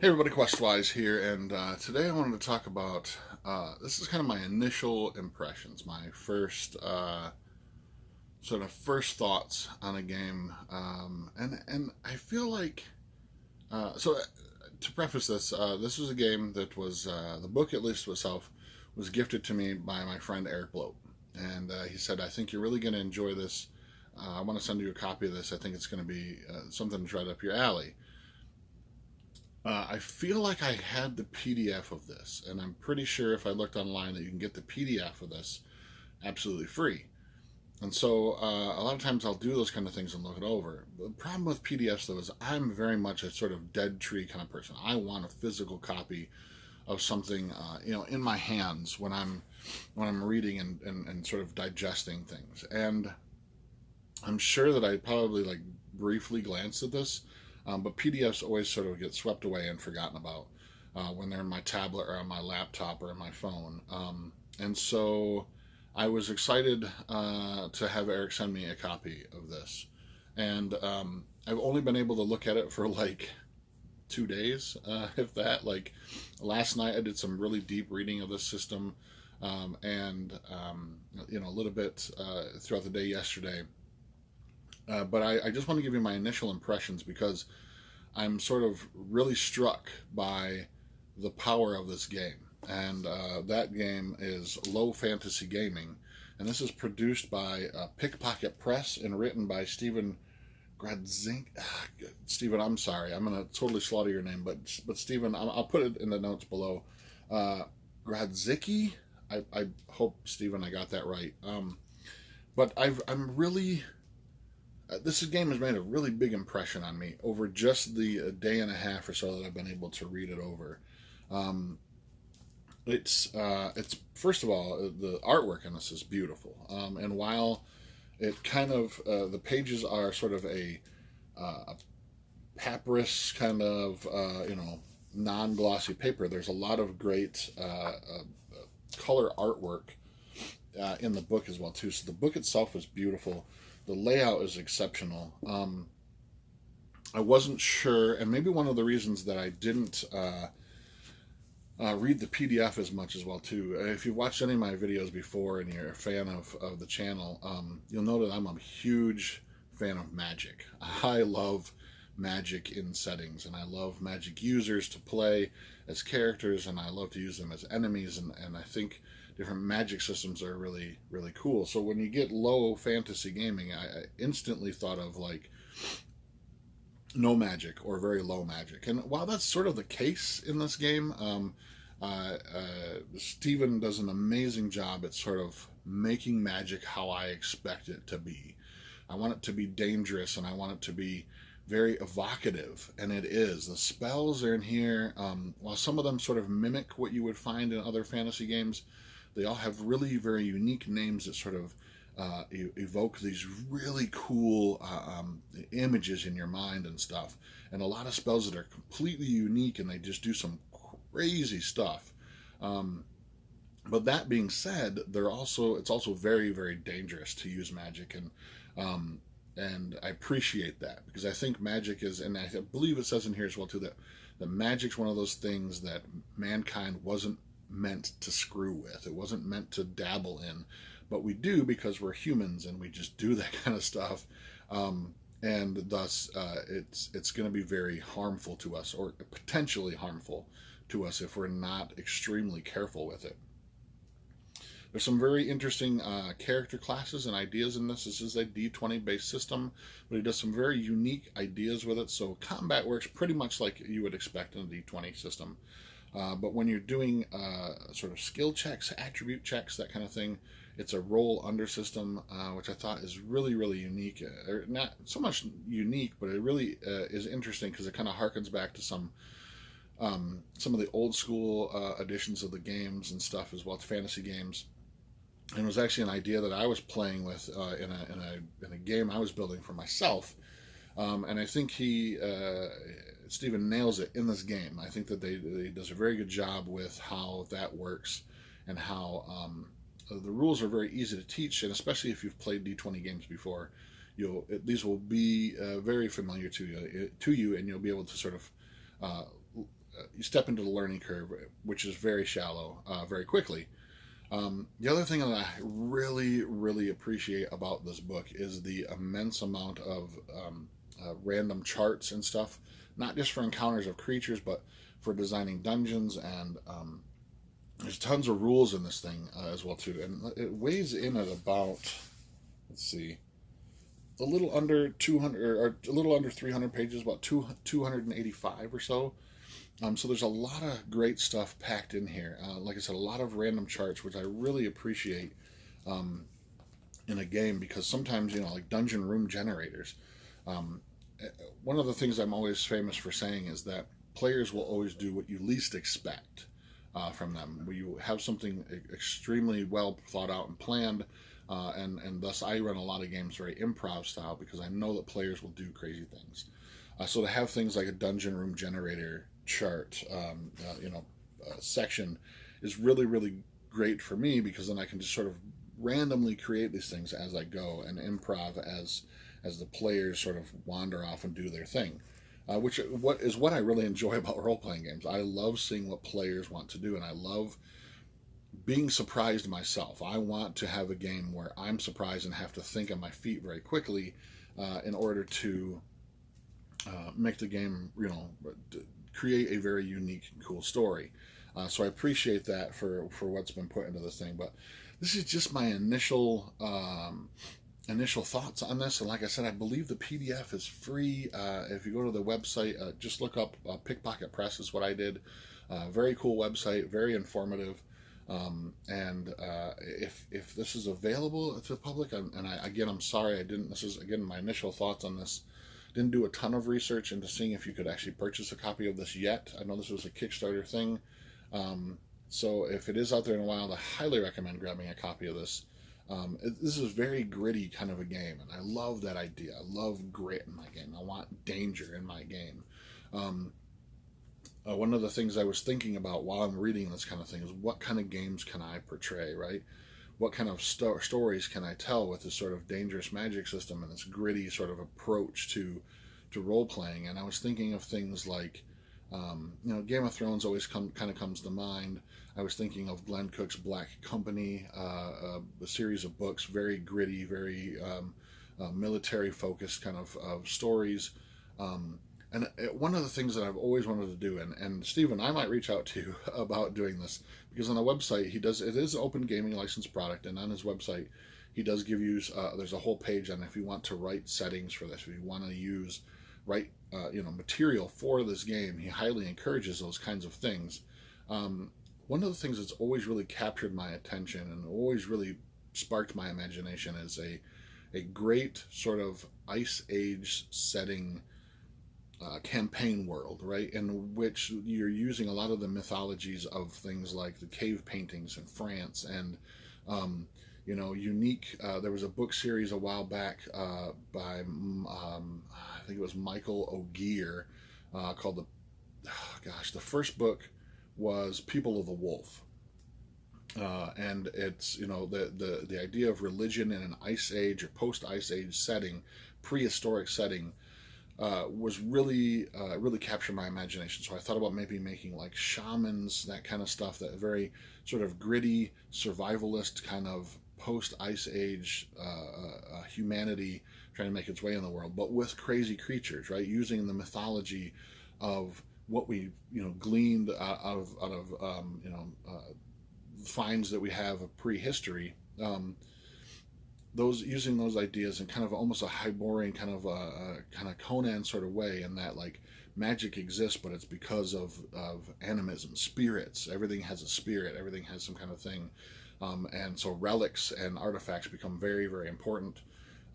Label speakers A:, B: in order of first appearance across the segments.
A: Hey everybody, Questwise here, and today I wanted to talk about, this is kind of my initial impressions, my first, sort of first thoughts on a game, and I feel like, to preface this, this was a game that was, the book at least itself, was gifted to me by my friend Eric Bloat, and he said, I think you're really going to enjoy this, I want to send you a copy of this, I think it's going to be something that's right up your alley. I feel like I had the PDF of this, and I'm pretty sure if I looked online that you can get the PDF of this absolutely free. And so a lot of times I'll do those kind of things and look it over. The problem with PDFs though is I'm very much a sort of dead tree kind of person. I want a physical copy of something, in my hands when I'm reading and sort of digesting things. And I'm sure that I probably like briefly glanced at this, but PDFs always sort of get swept away and forgotten about when they're in my tablet or on my laptop or on my phone. And so I was excited to have Eric send me a copy of this. And I've only been able to look at it for like 2 days, if that. Like last night, I did some really deep reading of this system, and a little bit throughout the day yesterday. But I just want to give you my initial impressions because I'm sort of really struck by the power of this game. And that game is Low Fantasy Gaming. And this is produced by Pickpocket Press and written by Stephen Grodzicki. Stephen, I'm sorry. I'm going to totally slaughter your name. But Stephen, I'll put it in the notes below. Grodzicki? I hope, Stephen, I got that right. But I'm really this game has made a really big impression on me over just the day and a half or so that I've been able to read it over. Um, it's first of all the artwork in this is beautiful, and while it kind of the pages are sort of a papyrus kind of non-glossy paper. There's a lot of great color artwork in the book as well too. So the book itself is beautiful. The layout is exceptional. I wasn't sure, and maybe one of the reasons that I didn't read the PDF as much as well too. If you've watched any of my videos before and you're a fan of the channel, you'll know that I'm a huge fan of magic. I love magic in settings, and I love magic users to play as characters, and I love to use them as enemies, and I think different magic systems are really, really cool. So when you get Low Fantasy Gaming, I instantly thought of like no magic or very low magic. And while that's sort of the case in this game, Steven does an amazing job at sort of making magic how I expect it to be. I want it to be dangerous, and I want it to be very evocative, and it is. The spells are in here. While some of them sort of mimic what you would find in other fantasy games, they all have really very unique names that sort of evoke these really cool images in your mind and stuff. And a lot of spells that are completely unique, and they just do some crazy stuff. But that being said, it's also very, very dangerous to use magic, and I appreciate that because I think magic is, and I believe it says in here as well too, that magic's one of those things that mankind wasn't meant to screw with. It wasn't meant to dabble in, but we do because we're humans and we just do that kind of stuff, and thus it's going to be very harmful to us, or potentially harmful to us if we're not extremely careful with it. There's some very interesting character classes and ideas in this. This is a D20 based system, but it does some very unique ideas with it. So combat works pretty much like you would expect in a D20 system. But when you're doing sort of skill checks, attribute checks, that kind of thing, it's a roll under system, which I thought is really, really unique. Or not so much unique, but it really is interesting because it kind of harkens back to some of the old school editions of the games and stuff as well, to fantasy games. And it was actually an idea that I was playing with in a game I was building for myself. And I think Steven nails it in this game. I think that he does a very good job with how that works, and how the rules are very easy to teach, and especially if you've played D20 games before, these will be very familiar to you, and you'll be able to sort of you step into the learning curve, which is very shallow, very quickly. The other thing that I really, really appreciate about this book is the immense amount of random charts and stuff, not just for encounters of creatures, but for designing dungeons. And there's tons of rules in this thing as well too. And it weighs in at about, let's see, a little under 200 or a little under 300 pages, about 285 or so. So there's a lot of great stuff packed in here. Like I said, a lot of random charts, which I really appreciate in a game, because sometimes, like dungeon room generators. Um, One of the things I'm always famous for saying is that players will always do what you least expect from them. Where you have something extremely well thought out and planned, and thus I run a lot of games very improv style, because I know that players will do crazy things. So to have things like a dungeon room generator chart, section is really, really great for me, because then I can just sort of randomly create these things as I go and improv as the players sort of wander off and do their thing. What I really enjoy about role playing games. I love seeing what players want to do, and I love being surprised myself. I want to have a game where I'm surprised and have to think on my feet very quickly in order to make the game, create a very unique and cool story. So I appreciate that for what's been put into this thing. But this is just my initial thoughts on this. And like I said, I believe the PDF is free. If you go to the website, just look up Pickpocket Press is what I did. Very cool website, very informative. And if this is available to the public, I'm sorry I didn't. This is again my initial thoughts on this. Didn't do a ton of research into seeing if you could actually purchase a copy of this yet. I know this was a Kickstarter thing. So if it is out there in the wild, I highly recommend grabbing a copy of this. This is a very gritty kind of a game, and I love that idea. I love grit in my game. I want danger in my game. One of the things I was thinking about while I'm reading this kind of thing is, what kind of games can I portray, right? What kind of stories can I tell with this sort of dangerous magic system and this gritty sort of approach to role playing? And I was thinking of things like, Game of Thrones always kind of comes to mind. I was thinking of Glenn Cook's Black Company, a series of books, very gritty, very military focused kind of stories. And one of the things that I've always wanted to do, and Stephen, I might reach out to you about doing this, because on the website it is an open gaming license product, and on his website he does give you there's a whole page on if you want to write settings for this, if you want to write material for this game. He highly encourages those kinds of things. One of the things that's always really captured my attention and always really sparked my imagination is a great sort of Ice Age setting. Campaign world, right, in which you're using a lot of the mythologies of things like the cave paintings in France, and unique. There was a book series a while back by I think it was Michael O'Gear called the first book was People of the Wolf, and it's the idea of religion in an Ice Age or post Ice Age setting, prehistoric setting. Was really captured my imagination. So I thought about maybe making like shamans, that kind of stuff, that very sort of gritty, survivalist kind of post-Ice Age humanity trying to make its way in the world, but with crazy creatures, right? Using the mythology of what we gleaned out of finds that we have of prehistory. Using those ideas in kind of almost a Hyborian kind of Conan sort of way, in that like magic exists, but it's because of animism, spirits. Everything has a spirit. Everything has some kind of thing, and so relics and artifacts become very, very important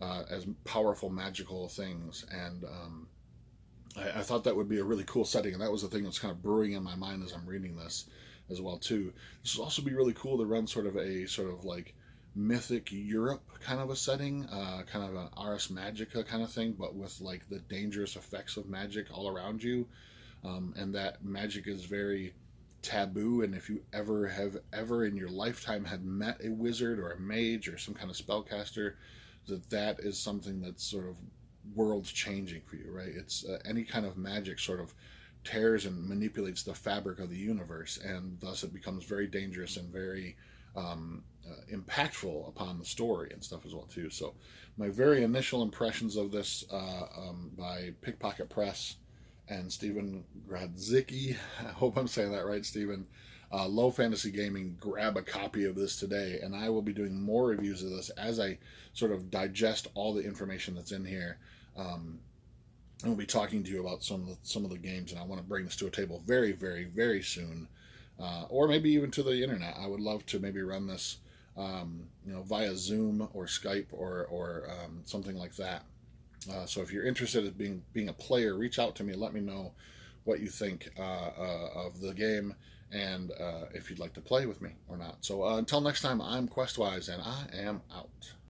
A: as powerful magical things. And I thought that would be a really cool setting, and that was the thing that's kind of brewing in my mind as I'm reading this as well too. This would also be really cool to run sort of like mythic Europe kind of a setting, kind of an Ars Magica kind of thing, but with like the dangerous effects of magic all around you, and that magic is very taboo. And if you ever in your lifetime had met a wizard or a mage or some kind of spellcaster, that is something that's sort of world changing for you, right? It's any kind of magic sort of tears and manipulates the fabric of the universe, and thus it becomes very dangerous and very impactful upon the story and stuff as well too. So my very initial impressions of this by Pickpocket Press and Stephen Grodzicki, I hope I'm saying that right, Stephen. Low Fantasy Gaming, grab a copy of this today, and I will be doing more reviews of this as I sort of digest all the information that's in here. And we'll be talking to you about some of the games, and I want to bring this to a table very, very, very soon, or maybe even to the internet. I would love to maybe run this, via Zoom or Skype or something like that. So if you're interested in being a player, reach out to me. Let me know what you think of the game, and if you'd like to play with me or not. So until next time, I'm Questwise, and I am out.